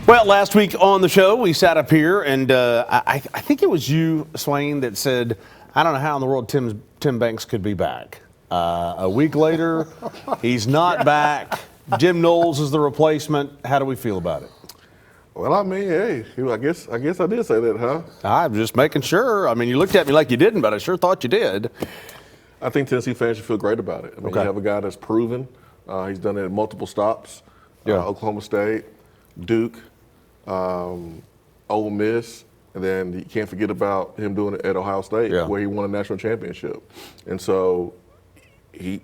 Well, last week on the show, we sat up here, and I think it was you, Swain, that said, I don't know how in the world Tim Banks could be back. A week later, he's not back. Jim Knowles is the replacement. How do we feel about it? Well, I mean, hey, I guess I did say that, huh? I'm just making sure. I mean, you looked at me like you didn't, but I sure thought you did. I think Tennessee fans should feel great about it. I mean, Okay. You have a guy that's proven. He's done it at multiple stops. Oklahoma State, Duke, Ole Miss, and then you can't forget about him doing it at Ohio State, where he won a national championship. And so he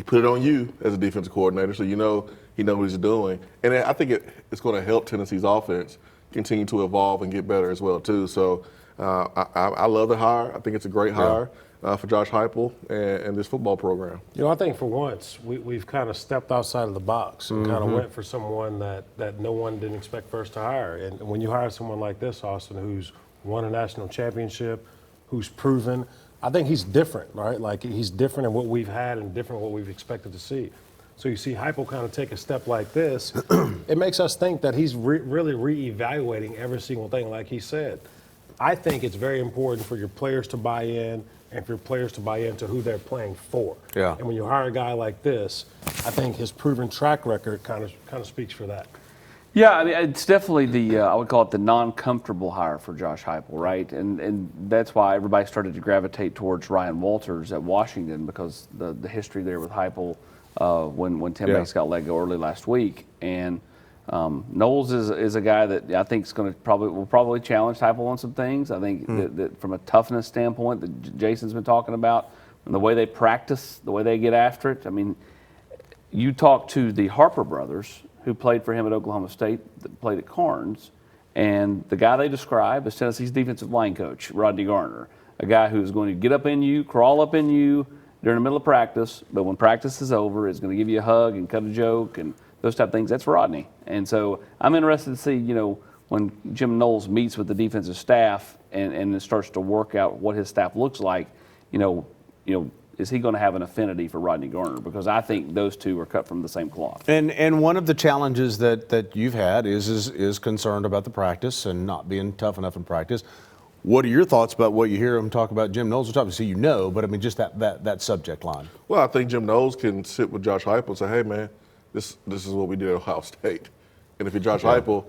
put it on you as a defensive coordinator, so you know he knows what he's doing. And I think it's going to help Tennessee's offense continue to evolve and get better as well, too. So I love the hire. I think it's a great hire for Josh Heupel and this football program. You know, I think for once we've kind of stepped outside of the box and kind of went for someone that no one didn't expect first to hire. And when you hire someone like this, Austin, who's won a national championship, who's proven, I think he's different, right? Like he's different in what we've had and different in what we've expected to see. So you see Heupel kind of take a step like this, it makes us think that he's really reevaluating every single thing, like he said. I think it's very important for your players to buy in and for your players to buy into who they're playing for. Yeah. And when you hire a guy like this, I think his proven track record kind of speaks for that. Yeah, I mean, it's definitely I would call it the non-comfortable hire for Josh Heupel, right? And that's why everybody started to gravitate towards Ryan Walters at Washington, because the history there with Heupel when Tim Banks got let go early last week. And Knowles is a guy that I think will probably challenge Heupel on some things. I think that from a toughness standpoint that Jason's been talking about, from the way they practice, the way they get after it. I mean, you talk to the Harper brothers, who played for him at Oklahoma State, that played at Carnes, and the guy they describe is Tennessee's defensive line coach, Rodney Garner, a guy who's going to get up in you, crawl up in you during the middle of practice, but when practice is over, is going to give you a hug and cut a joke and those type of things. That's Rodney. And so I'm interested to see, when Jim Knowles meets with the defensive staff and it starts to work out what his staff looks like, is he going to have an affinity for Rodney Garner? Because I think those two are cut from the same cloth. And one of the challenges that you've had is concerned about the practice and not being tough enough in practice. What are your thoughts about what you hear him talk about Jim Knowles? Which obviously but I mean just that subject line. Well, I think Jim Knowles can sit with Josh Heupel and say, hey, man, this is what we did at Ohio State. And if you're Josh Heupel,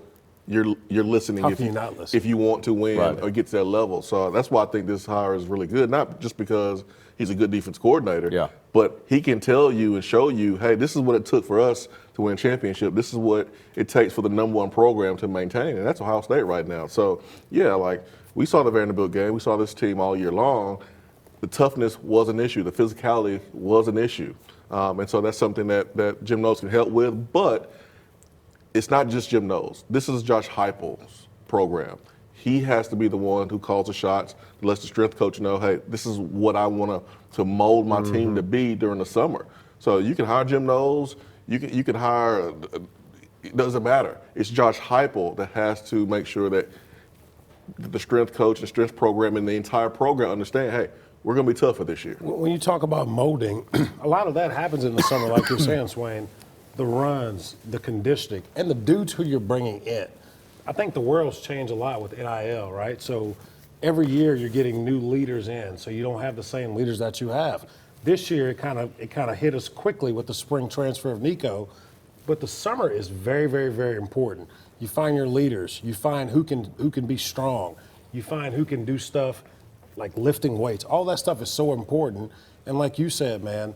you're listening. How can you not listen? If you want to win or get to that level. So that's why I think this hire is really good, not just because he's a good defense coordinator, but he can tell you and show you, hey, this is what it took for us to win a championship. This is what it takes for the #1 program to maintain, and that's Ohio State right now. So, we saw the Vanderbilt game. We saw this team all year long. The toughness was an issue. The physicality was an issue. And so that's something that Jim Knowles can help with. But it's not just Jim Knowles. This is Josh Heupel's program. He has to be the one who calls the shots, lets the strength coach know, hey, this is what I want to mold my team to be during the summer. So you can hire Jim Knowles. You can hire, it doesn't matter. It's Josh Heupel that has to make sure that the strength coach and strength program and the entire program understand, hey, we're going to be tougher this year. When you talk about molding, a lot of that happens in the summer, like you're saying, Swain. The runs, the conditioning, and the dudes who you're bringing in. I think the world's changed a lot with NIL, right? So every year you're getting new leaders in, so you don't have the same leaders that you have. This year it kind of hit us quickly with the spring transfer of Nico, but the summer is very, very, very important. You find your leaders. You find who can be strong. You find who can do stuff like lifting weights. All that stuff is so important. And like you said, man,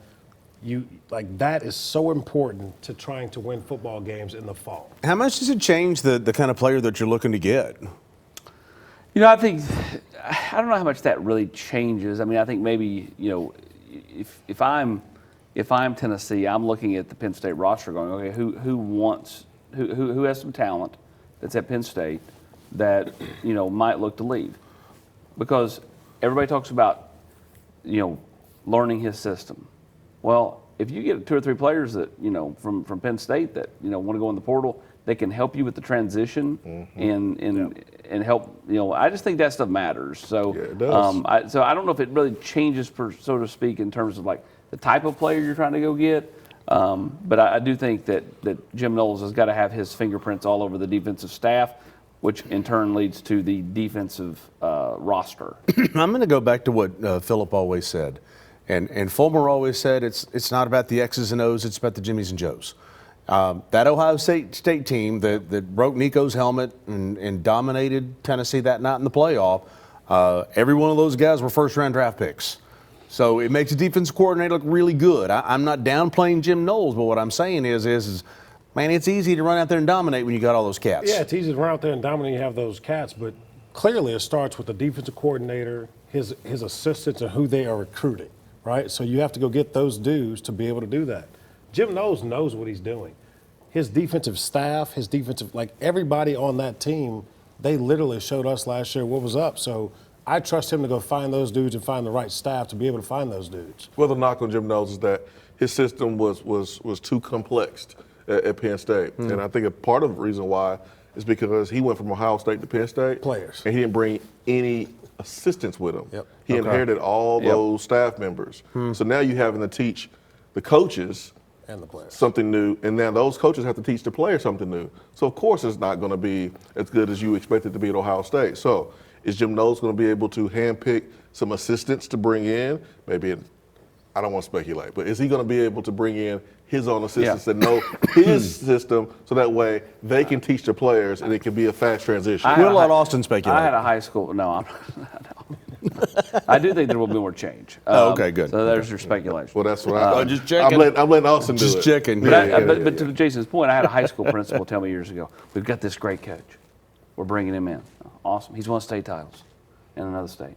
that is so important to trying to win football games in the fall. How much does it change the kind of player that you're looking to get? I think I don't know how much that really changes. I mean, I think maybe if I'm Tennessee, I'm looking at the Penn State roster going, okay, who has some talent that's at Penn State that might look to leave, because everybody talks about learning his system. Well, if you get 2 or 3 players that from Penn State that want to go in the portal, they can help you with the transition and help. I just think that stuff matters. So it does. I don't know if it really changes, so to speak, in terms of like the type of player you're trying to go get. But I do think that Jim Knowles has got to have his fingerprints all over the defensive staff, which in turn leads to the defensive roster. I'm going to go back to what Philip always said. And Fulmer always said it's not about the X's and O's, it's about the Jimmies and Joes. That Ohio State team that broke Nico's helmet and dominated Tennessee that night in the playoff, every one of those guys were first-round draft picks. So it makes a defensive coordinator look really good. I'm not downplaying Jim Knowles, but what I'm saying is man, it's easy to run out there and dominate when you got all those cats. Yeah, it's easy to run out there and dominate when you have those cats, but clearly it starts with the defensive coordinator, his assistants, and who they are recruiting, right? So you have to go get those dudes to be able to do that. Jim Knowles knows what he's doing. His defensive staff, like everybody on that team, they literally showed us last year what was up. So I trust him to go find those dudes and find the right staff to be able to find those dudes. Well, the knock on Jim Knowles is that his system was too complex at Penn State. And I think a part of the reason why is because he went from Ohio State to Penn State. Players. And he didn't bring any assistants with him. Yep. He inherited all those staff members. So now you're having to teach the coaches And the players. something new, and now those coaches have to teach the players something new. So of course it's not going to be as good as you expect it to be at Ohio State. So is Jim Knowles going to be able to handpick some assistants to bring in? Maybe I don't want to speculate, but is he going to be able to bring in his own assistants that know his system, so that way they can teach the players and it can be a fast transition? We'll let Austin speculate. I had a high school. No, I do think there will be more change. Okay, good. So there's your speculation. Well, that's what I'm just checking. I'm letting Austin do it. Just checking. But to Jason's point, I had a high school principal tell me years ago, we've got this great coach. We're bringing him in. Awesome. He's won state titles in another state. And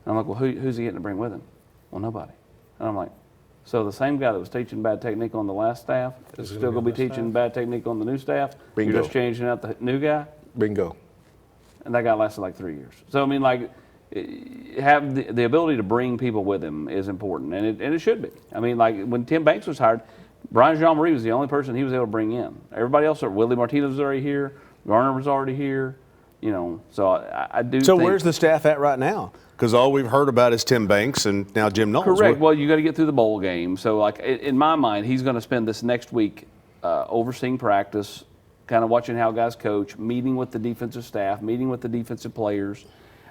I'm like, well, who's he getting to bring with him? Well, nobody. And I'm like, so the same guy that was teaching bad technique on the last staff is still going to be teaching bad technique on the new staff? Bingo. You're just changing out the new guy? Bingo. And that guy lasted like 3 years. So, I mean, like, have the ability to bring people with him is important, and it should be. I mean, like, when Tim Banks was hired, Brian Jean-Marie was the only person he was able to bring in. Everybody else, Willie Martinez was already here, Garner was already here, you know, so I do So think, where's the staff at right now? Because all we've heard about is Tim Banks and now Jim Knowles. Correct. Well, you got to get through the bowl game. So, like, in my mind, he's going to spend this next week overseeing practice, kind of watching how guys coach, meeting with the defensive staff, meeting with the defensive players.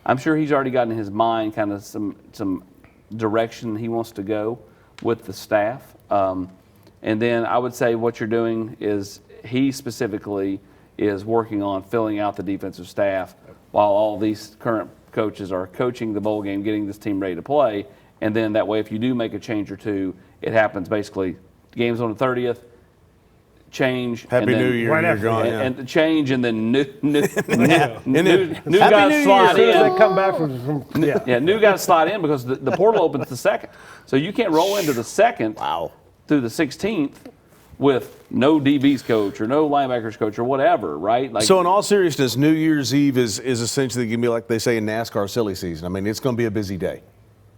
I'm sure he's already got in his mind kind of some direction he wants to go with the staff. And then I would say what you're doing is he specifically is working on filling out the defensive staff while all these current coaches are coaching the bowl game, getting this team ready to play. And then that way, if you do make a change or two, it happens basically, game's on the 30th, change. Happy and then, New Year, right you're after, gone. and change, and then new New guys Year. slide As soon as in. they come back from Yeah, new guys slide in because the portal opens the 2nd. So you can't roll into the 2nd through the 16th with no DBs coach or no linebackers coach or whatever, right? Like, So in all seriousness, New Year's Eve is essentially going to be like they say in NASCAR silly season. I mean, it's going to be a busy day.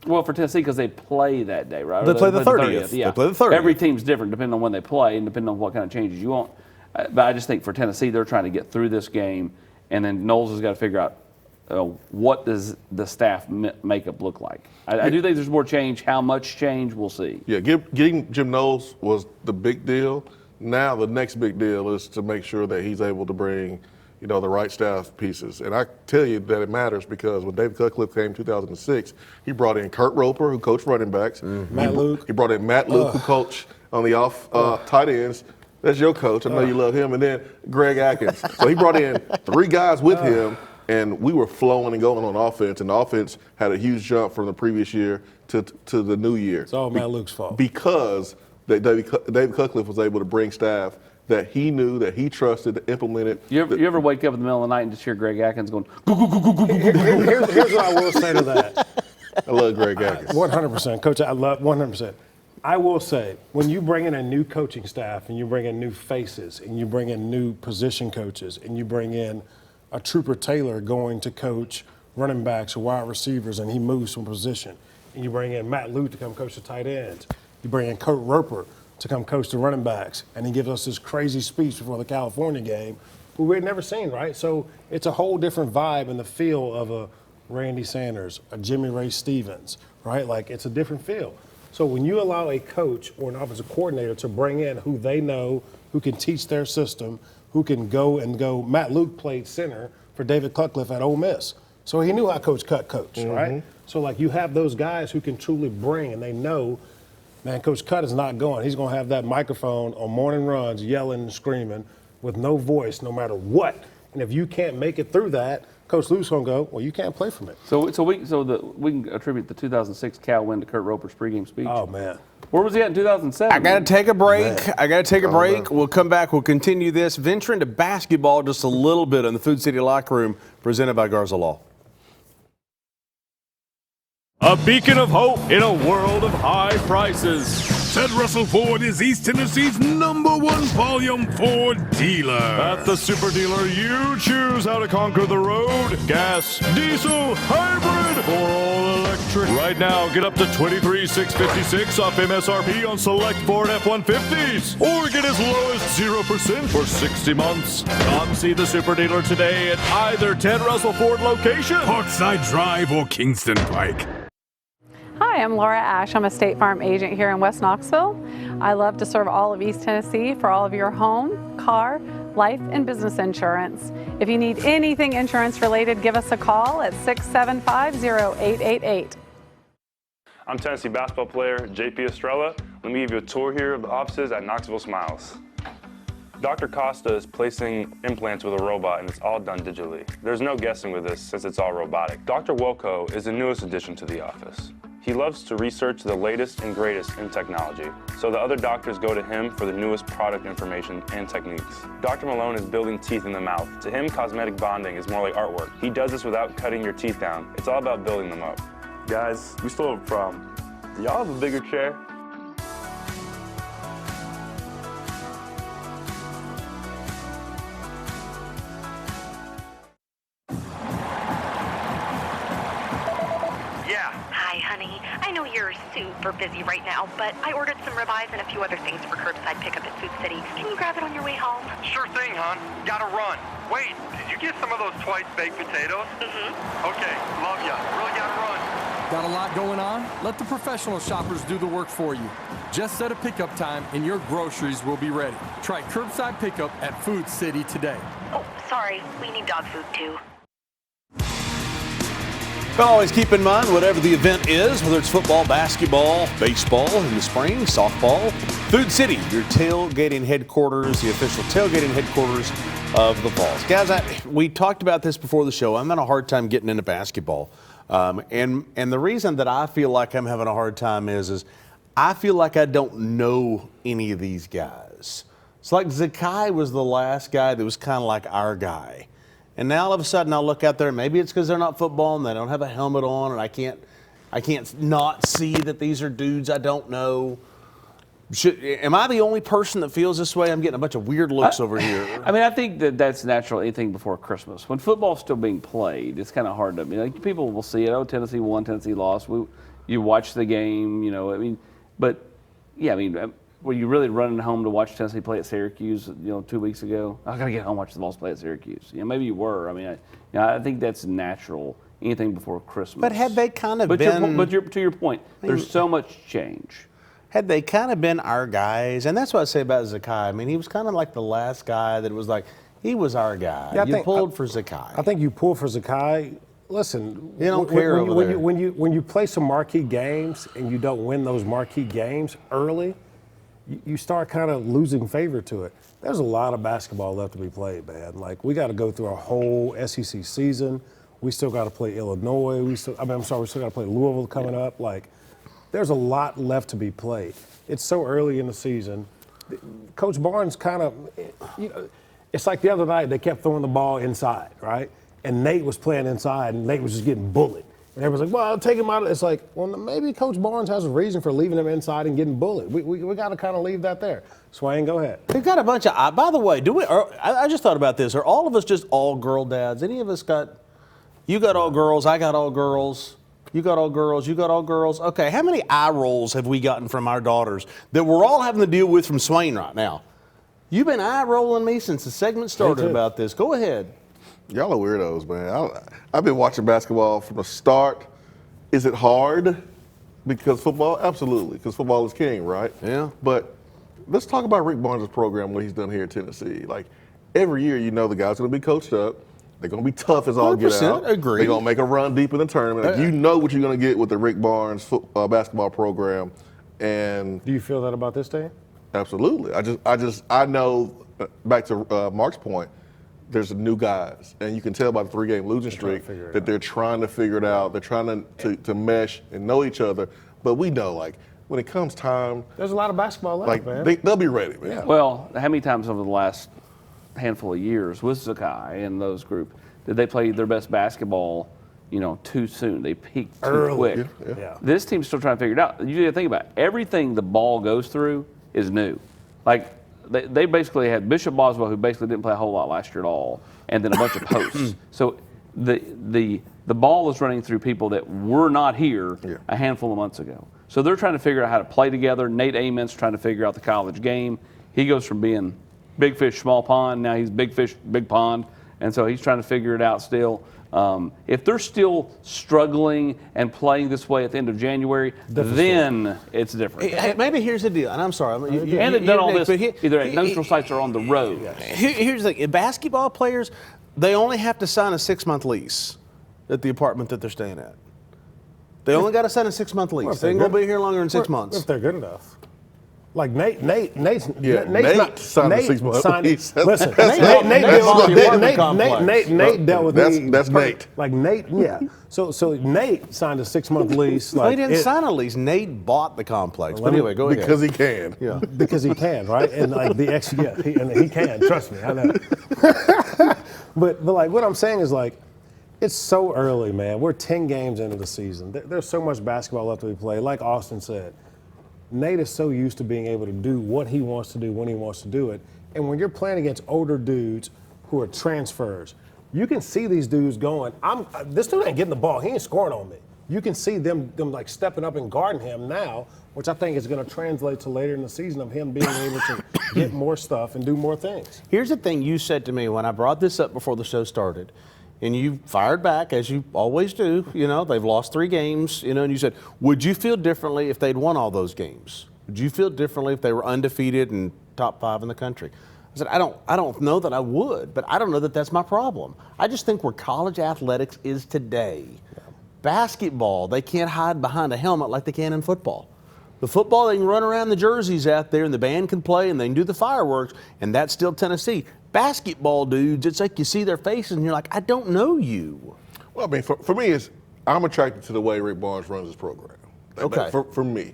well, for Tennessee, because they play that day, right? They Or play the 30th. Yeah. They play the 30th. Every team's different depending on when they play and depending on what kind of changes you want. But I just think for Tennessee, they're trying to get through this game, and then Knowles has got to figure out what does the staff makeup look like. I do think there's more change. How much change, we'll see. Yeah, getting Jim Knowles was the big deal. Now the next big deal is to make sure that he's able to bring, the right staff pieces. And I tell you that it matters because when David Cutcliffe came in 2006, he brought in Kurt Roper, who coached running backs. Matt Luke. He brought in Matt Luke, who coached on the tight ends. That's your coach. I know you love him. And then Greg Atkins. So he brought in 3 guys with him, and we were flowing and going on offense. And the offense had a huge jump from the previous year to the new year. It's all Matt Luke's fault. Because David Cutcliffe was able to bring staff that he knew, that he trusted, to implement it. You ever wake up in the middle of the night and just hear Greg Atkins going, Here's what I will say to that. I love Greg Atkins. 100%. Coach, I love 100%. I will say, when you bring in a new coaching staff and you bring in new faces and you bring in new position coaches and you bring in a Trooper Taylor going to coach running backs or wide receivers and he moves from position, and you bring in Matt Luke to come coach the tight ends, you bring in Kurt Roper to come coach the running backs, and he gives us this crazy speech before the California game, who we had never seen, right? So it's a whole different vibe and the feel of a Randy Sanders, a Jimmy Ray Stevens, right? Like, it's a different feel. So when you allow a coach or an offensive coordinator to bring in who they know, who can teach their system, who can go. Matt Luke played center for David Cutcliffe at Ole Miss. So he knew how Coach Cut coached, right? So, like, you have those guys who can truly bring, and they know, man, Coach Cut is not going. He's going to have that microphone on morning runs, yelling and screaming with no voice no matter what. And if you can't make it through that, Coach Luke's going to go, well, you can't play from it. So we can attribute the 2006 Cal win to Kurt Roper's pregame speech. Oh, man. Where was he at in 2007? I got to take a break. We'll come back. We'll continue this. Venture into basketball just a little bit in the Food City Locker Room, presented by Garza Law. A beacon of hope in a world of high prices. Ted Russell Ford is East Tennessee's #1 volume Ford dealer. At the super dealer, you choose how to conquer the road. Gas, diesel, hybrid, or all electric. Right now, get up to $23,656 off MSRP on select Ford F-150s. Or get as low as 0% for 60 months. Come see the super dealer today at either Ted Russell Ford location, Parkside Drive or Kingston Pike. Hi, I'm Laura Ash. I'm a State Farm agent here in West Knoxville. I love to serve all of East Tennessee for all of your home, car, life, and business insurance. If you need anything insurance related, give us a call at 675-0888. I'm Tennessee basketball player JP Estrella. Let me give you a tour here of the offices at Knoxville Smiles. Dr. Costa is placing implants with a robot, and it's all done digitally. There's no guessing with this since it's all robotic. Dr. Wilco is the newest addition to the office. He loves to research the latest and greatest in technology, so the other doctors go to him for the newest product information and techniques. Dr. Malone is building teeth in the mouth. To him, cosmetic bonding is more like artwork. He does this without cutting your teeth down. It's all about building them up. Guys, we still have a problem. Do y'all have a bigger chair? I know you're super busy right now, but I ordered some ribeyes and a few other things for curbside pickup at Food City. Can you grab it on your way home? Sure thing, hon. Gotta run. Wait, did you get some of those twice baked potatoes? Okay, love ya. Really gotta run. Got a lot going on? Let the professional shoppers do the work for you. Just set a pickup time and your groceries will be ready. Try curbside pickup at Food City today. Oh, sorry. We need dog food too. But always keep in mind, whatever the event is, whether it's football, basketball, baseball in the spring, softball, Food City, your tailgating headquarters, the official tailgating headquarters of the Vols. Guys, we talked about this before the show. I'm having a hard time getting into basketball. And the reason that I feel like I'm having a hard time is I feel like I don't know any of these guys. It's like Zakai was the last guy that was kind of like our guy. And now all of a sudden I'll look out there, maybe it's because they're not football and they don't have a helmet on, and I can't not see that these are dudes I don't know. Am I the only person that feels this way? I'm getting a bunch of weird looks over here. I mean, I think that's natural anything before Christmas. When football's still being played, it's kind of hard to, like, people will see it. Oh, Tennessee won, Tennessee lost. You watch the game, but yeah, were you really running home to watch Tennessee play at Syracuse, 2 weeks ago? I got to get home and watch the Vols play at Syracuse. Maybe you were. I think that's natural, anything before Christmas. But had they kind of been... to your point, there's so much change. Had they kind of been our guys, and that's what I say about Zakai. He was kind of like the last guy that was like, he was our guy. Yeah, you pulled for Zakai. I think you pulled for Zakai. Listen, you don't care when you play some marquee games and you don't win those marquee games early, you start kind of losing favor to it. There's a lot of basketball left to be played, man. Like, we got to go through a whole SEC season. We still got to play Illinois. We still got to play Louisville coming up. Like, there's a lot left to be played. It's so early in the season. Coach Barnes kind of, it's like the other night they kept throwing the ball inside, right? And Nate was playing inside, and Nate was just getting bullied. And everyone's like, well, I'll take him out. It's like, well, maybe Coach Barnes has a reason for leaving him inside and getting bullied. We got to kind of leave that there. Swain, go ahead. We've got a bunch of, by the way, I just thought about this. Are all of us just all girl dads? Any of us you got all girls, I got all girls, you got all girls, you got all girls. Okay, how many eye rolls have we gotten from our daughters that we're all having to deal with from Swain right now? You've been eye rolling me since the segment started about this. Go ahead. Y'all are weirdos, man. I've been watching basketball from the start. Is it hard? Because football, absolutely, because football is king, right? Yeah. But let's talk about Rick Barnes' program, what he's done here in Tennessee. Like, every year, you know the guys going to be coached up. They're going to be tough as all get out. Agree. They're going to make a run deep in the tournament. Like, you know what you're going to get with the Rick Barnes basketball program. And do you feel that about this team? Absolutely. I know, back to Mark's point, there's new guys, and you can tell by the 3-game losing streak that they're trying to figure it out. They're trying to mesh and know each other. But we know, like, when it comes time, there's a lot of basketball left, like, man. they'll be ready, man. Yeah. Well, how many times over the last handful of years with Zakai and those group did they play their best basketball, too soon? They peaked too quick. Yeah. This team's still trying to figure it out. You got to think about it. Everything the ball goes through is new. Like, they basically had Bishop Boswell, who basically didn't play a whole lot last year at all, and then a bunch of posts. So the ball is running through people that were not here a handful of months ago. So they're trying to figure out how to play together. Nate Amon's trying to figure out the college game. He goes from being big fish, small pond. Now he's big fish, big pond. And so he's trying to figure it out still. If they're still struggling and playing this way at the end of January, then it's different. Hey, maybe here's the deal, and I'm sorry. And they've done all this either at neutral sites or on the road. Here's the thing. Basketball players, they only have to sign a 6-month lease at the apartment that they're staying at. They only got to sign a 6-month lease. They ain't going to be here longer than 6 months. If they're good enough. Like Nate's Nate not signed a 6-month lease. Listen, Nate dealt with me. That's Nate. Like Nate, yeah. So Nate signed a 6-month lease. He didn't sign a lease. Nate bought the complex. But anyway, go ahead. Because he can. Yeah. Because he can, right? And like he can. Trust me, I know. But like what I'm saying is like, it's so early, man. We're 10 games into the season. There's so much basketball left to be played. Like Austin said, Nate is so used to being able to do what he wants to do when he wants to do it. And when you're playing against older dudes who are transfers, you can see these dudes going, this dude ain't getting the ball. He ain't scoring on me. You can see them like stepping up and guarding him now, which I think is going to translate to later in the season of him being able to get more stuff and do more things. Here's the thing you said to me when I brought this up before the show started. And you fired back, as you always do. They've lost 3 games, and you said, would you feel differently if they'd won all those games? Would you feel differently if they were undefeated and top 5 in the country? I said, I don't know that I would, but I don't know that that's my problem. I just think where college athletics is today, basketball, they can't hide behind a helmet like they can in football. The football, they can run around the jerseys out there, and the band can play, and they can do the fireworks, and that's still Tennessee. Basketball dudes, it's like you see their faces, and you're like, I don't know you. Well, I mean, for me, I'm attracted to the way Rick Barnes runs his program. Okay. For me.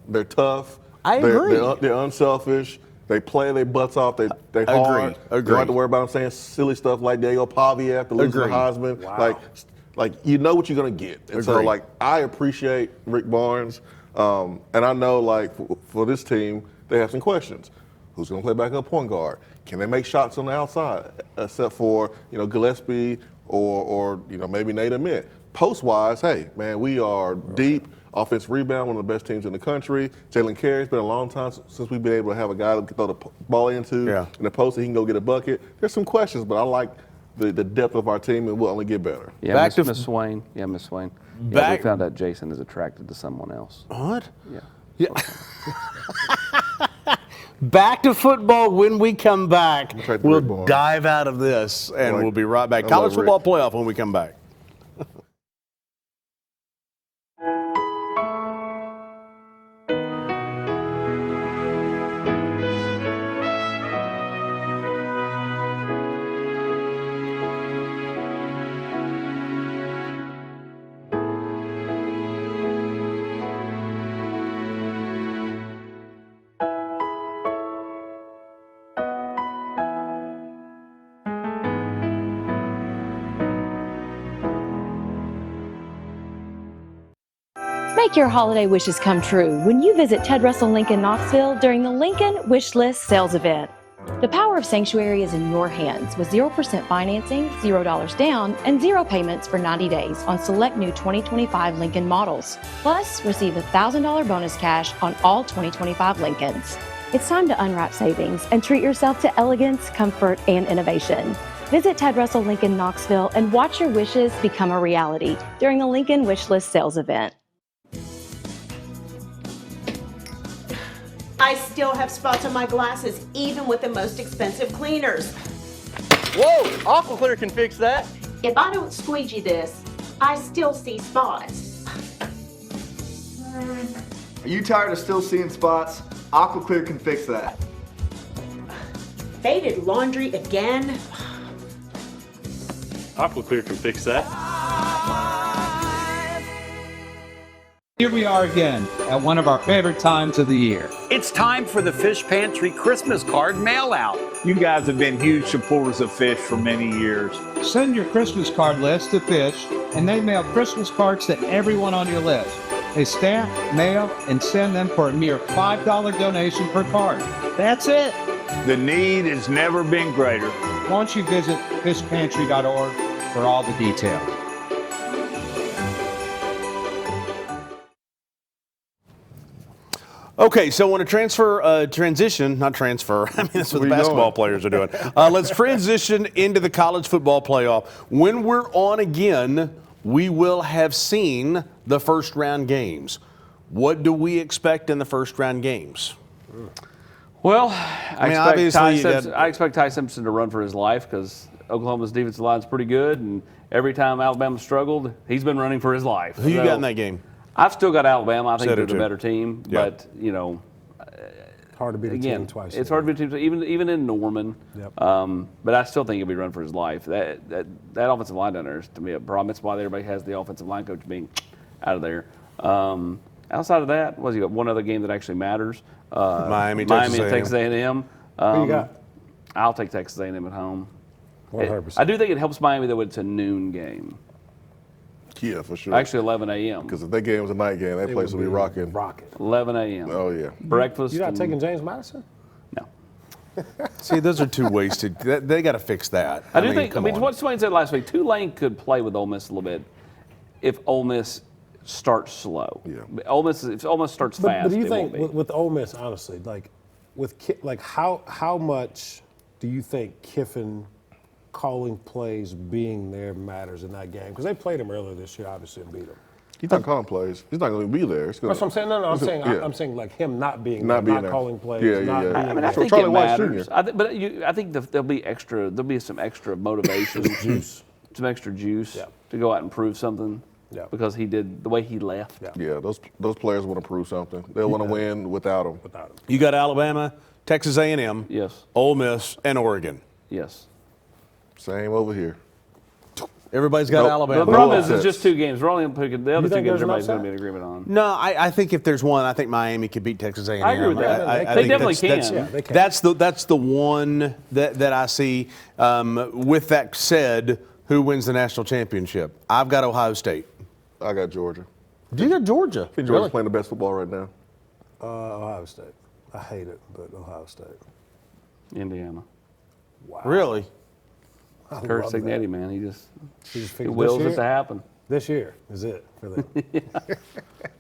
They're tough. I agree. They're unselfish. They play their butts off. They hard. You don't have to worry about them saying silly stuff like Diego Pavia after losing the Heisman. Wow. Like you know what you're going to get. And so, like, I appreciate Rick Barnes. And I know, like, for this team, they have some questions. Who's going to play backup point guard? Can they make shots on the outside, except for, Gillespie or maybe Nate Ament? Post-wise, hey, man, we are deep. Offensive rebound, one of the best teams in the country. Jalen Carey's been a long time since we've been able to have a guy that we can throw the ball into in the post that he can go get a bucket. There's some questions, but I like the depth of our team, and we'll only get better. Yeah, Back to Miss Swain. Yeah, Miss Swain. Back- we found out Jason is attracted to someone else. What? Yeah. Back to football when we come back. We'll dive out of this, and we'll be right back. College football playoff when we come back. Make your holiday wishes come true when you visit Ted Russell Lincoln Knoxville during the Lincoln Wish List sales event. The power of Sanctuary is in your hands with 0% financing, $0 down, and 0 payments for 90 days on select new 2025 Lincoln models. Plus, receive $1,000 bonus cash on all 2025 Lincolns. It's time to unwrap savings and treat yourself to elegance, comfort, and innovation. Visit Ted Russell Lincoln Knoxville and watch your wishes become a reality during the Lincoln Wish List sales event. I still have spots on my glasses, even with the most expensive cleaners. Whoa, Aqua Clear can fix that. If I don't squeegee this, I still see spots. Are you tired of still seeing spots? Aqua Clear can fix that. Faded laundry again? Aqua Clear can fix that. Here we are again at one of our favorite times of the year. It's time for the Fish Pantry Christmas card mail out. You guys have been huge supporters of Fish for many years. Send your Christmas card list to Fish, and they mail Christmas cards to everyone on your list. They stamp, mail, and send them for a mere $5 donation per card. That's it. The need has never been greater. Why don't you visit fishpantry.org for all the details. Okay, so I want to transition, not transfer. I mean, that's what the basketball players are doing. Let's transition into the college football playoff. When we're on again, we will have seen the first round games. What do we expect in the first round games? Well, I expect Ty Simpson to run for his life because Oklahoma's defensive line is pretty good, and every time Alabama struggled, he's been running for his life. Who you got in that game? I've still got Alabama. I think they're the better team, but hard to beat a team twice. It's hard to beat a team, even in Norman. Yep. But I still think he'll be running for his life. That offensive line down there is, to me, a problem. It's why everybody has the offensive line coach being out of there. Outside of that, you got one other game that actually matters. Miami and Texas A&M. Who you got? I'll take Texas A&M at home. 100%. I do think it helps Miami that it's a noon game. Yeah, for sure. Actually, 11 a.m. Because if that game was a night game, that place would be rocking. 11 a.m. Oh, yeah. Breakfast. You're not taking James Madison? No. See, those are too wasted. They got to fix that. I mean, what Swain said last week, Tulane could play with Ole Miss a little bit if Ole Miss starts slow. Yeah. If Ole Miss starts fast. But do you think with Ole Miss, honestly, how much do you think Kiffin calling plays being there matters in that game? Because they played him earlier this year, obviously, and beat him. He's not calling plays. He's not going to be there. That's what I'm saying. No, I'm saying like him not being there, not calling plays, not being I mean, I think it matters. I think there'll be some extra motivation, some extra juice to go out and prove something. Yeah. Because he did the way he left. Yeah, those players want to prove something. They'll want to win without him. You got Alabama, Texas A&M, yes, Ole Miss, and Oregon. Yes. Same over here. Everybody's got Alabama. The problem is it's just two games. We're only picking the other two games. Everybody's going to be in agreement on. No, I think if there's one, I think Miami could beat Texas A&M. I agree with that. They definitely can. They can. That's the one that I see. With that said, who wins the national championship? I've got Ohio State. I got Georgia. You got Georgia? I think Georgia's playing the best football right now. Ohio State. I hate it, but Ohio State. Indiana. Wow. Really? Kurt Signetti, man, he wills it to happen. This year is it for them.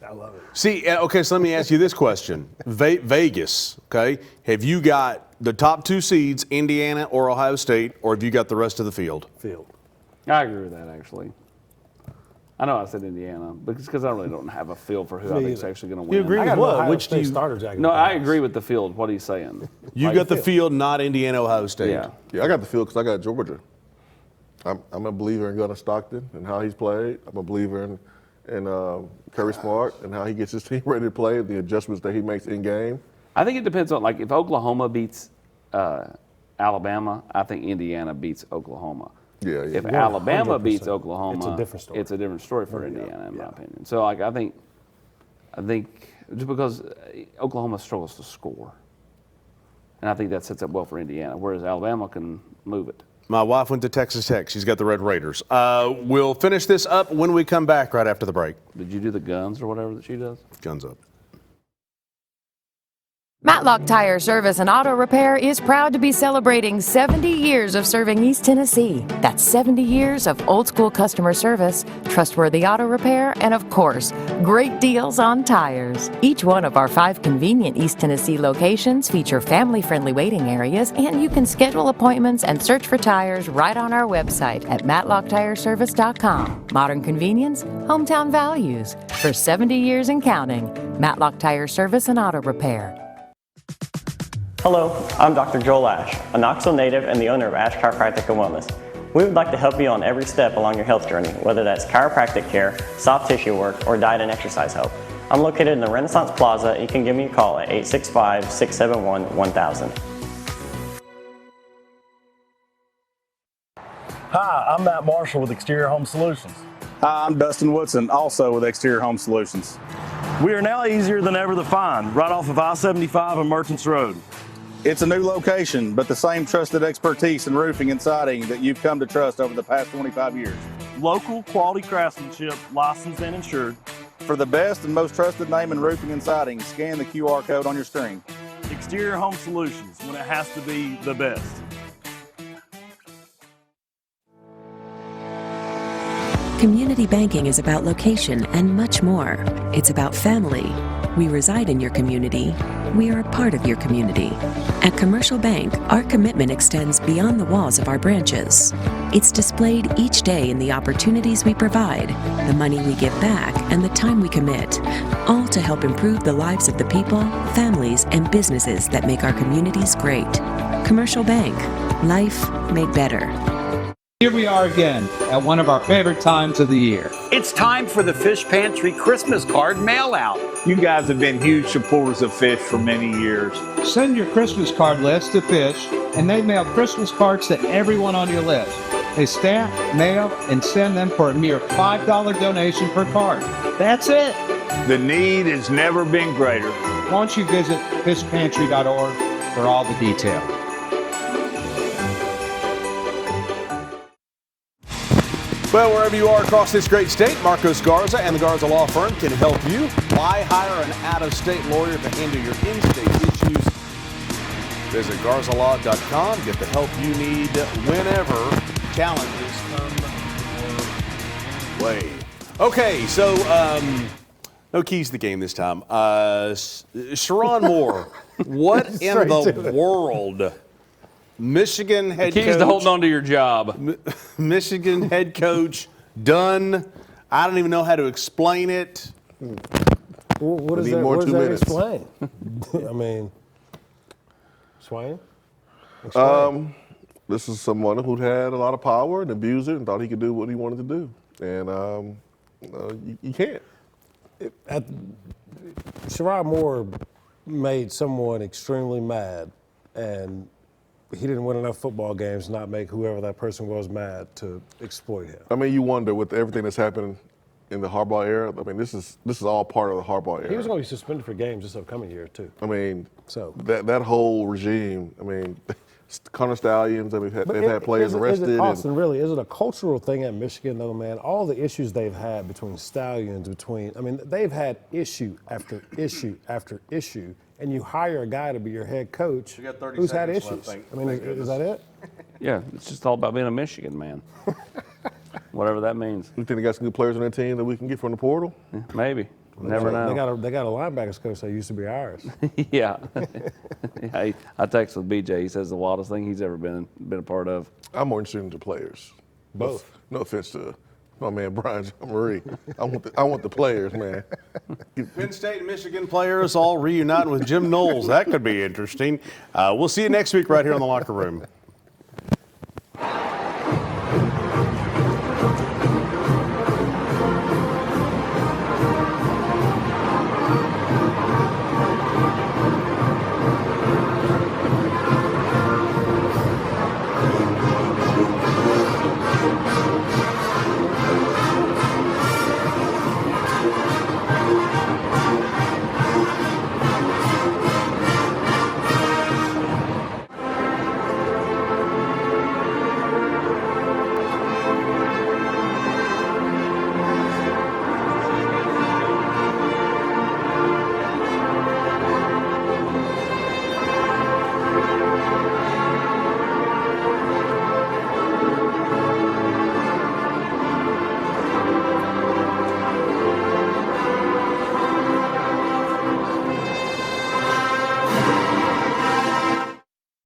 I love it. See, okay, so let me ask you this question. Vegas, okay, have you got the top two seeds, Indiana or Ohio State, or have you got the rest of the field? I agree with that, actually. I know I said Indiana, because I really don't have a feel for who I think is actually going to win. You agree with what? Which do you? Starter jacket. No, I agree with the field. What he's saying. You got the field, not Indiana, Ohio State. Yeah, I got the field because I got Georgia. I'm a believer in Gunnar Stockton and how he's played. I'm a believer in Kirby Smart and how he gets his team ready to play, the adjustments that he makes in game. I think it depends on, like, if Oklahoma beats Alabama, I think Indiana beats Oklahoma. Yeah. If Alabama beats Oklahoma, it's a different story. It's a different story for Indiana, in my opinion. So, like, I think just because Oklahoma struggles to score, and I think that sets up well for Indiana, whereas Alabama can move it. My wife went to Texas Tech. She's got the Red Raiders. We'll finish this up when we come back right after the break. Did you do the guns or whatever that she does? Guns up. Matlock Tire Service and Auto Repair is proud to be celebrating 70 years of serving East Tennessee. That's 70 years of old-school customer service, trustworthy auto repair, and of course, great deals on tires. Each one of our 5 convenient East Tennessee locations feature family-friendly waiting areas, and you can schedule appointments and search for tires right on our website at matlocktireservice.com. Modern convenience, hometown values. For 70 years and counting, Matlock Tire Service and Auto Repair. Hello, I'm Dr. Joel Ash, a Knoxville native and the owner of Ash Chiropractic and Wellness. We would like to help you on every step along your health journey, whether that's chiropractic care, soft tissue work, or diet and exercise help. I'm located in the Renaissance Plaza. You can give me a call at 865-671-1000. Hi, I'm Matt Marshall with Exterior Home Solutions. Hi, I'm Dustin Woodson, also with Exterior Home Solutions. We are now easier than ever to find, right off of I-75 and Merchants Road. It's a new location, but the same trusted expertise in roofing and siding that you've come to trust over the past 25 years. Local quality craftsmanship, licensed and insured. For the best and most trusted name in roofing and siding, scan the QR code on your screen. Exterior Home Solutions, when it has to be the best. Community banking is about location and much more. It's about family. We reside in your community. We are a part of your community. At Commercial Bank, our commitment extends beyond the walls of our branches. It's displayed each day in the opportunities we provide, the money we give back, and the time we commit, all to help improve the lives of the people, families, and businesses that make our communities great. Commercial Bank, life made better. Here we are again at one of our favorite times of the year. It's time for the Fish Pantry Christmas card mail out. You guys have been huge supporters of Fish for many years. Send your Christmas card list to Fish, and they mail Christmas cards to everyone on your list. They stamp, mail, and send them for a mere $5 donation per card. That's it. The need has never been greater. Why don't you visit fishpantry.org for all the details. Well, wherever you are across this great state, Marcos Garza and the Garza Law Firm can help you. Why hire an out-of-state lawyer to handle your in-state issues? Visit GarzaLaw.com. Get the help you need whenever challenges come your way. Okay, so no keys to the game this time. Sharon Moore, what in the world? Michigan head coach. Keys to holding on to your job. Michigan head coach done. I don't even know how to explain it. What does that explain? I mean, Swain? This is someone who had a lot of power and abused it and thought he could do what he wanted to do. And you can't. Sharon Moore made someone extremely mad, and he didn't win enough football games to not make whoever that person was mad to exploit him. I mean, you wonder with everything that's happened in the Harbaugh era. I mean, this is all part of the Harbaugh era. He was going to be suspended for games this upcoming year too. I mean, so that whole regime. I mean, Connor Stallions. I mean, they've had players arrested. Austin, really, is it a cultural thing at Michigan though, man? All the issues they've had between Stallions, they've had issue after issue after issue. And you hire a guy to be your head coach who's had issues. I mean, is that it? Yeah, it's just all about being a Michigan man. Whatever that means. You think they got some good players on their team that we can get from the portal? Yeah, maybe. Never know. They got a linebackers coach that used to be ours. Yeah. I texted with BJ. He says the wildest thing he's ever been a part of. I'm more interested in the players. Both. No offense to my man Brian Jean-Marie. I want the players, man. Penn State and Michigan players all reuniting with Jim Knowles. That could be interesting. We'll see you next week right here on The Locker Room.